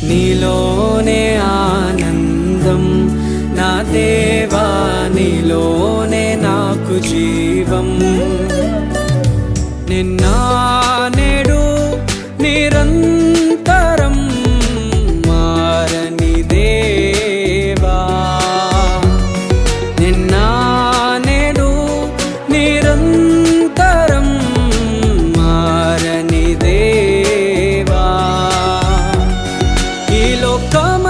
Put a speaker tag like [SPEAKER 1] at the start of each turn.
[SPEAKER 1] నీలోనే ఆనందం నా దేవా, నీలోనే నాకు జీవం. నిన్న నేడు నిరంతరం మారని దేవా, నిన్న నేడు నిరంతరం మారని దేవా. ఈ లోకమ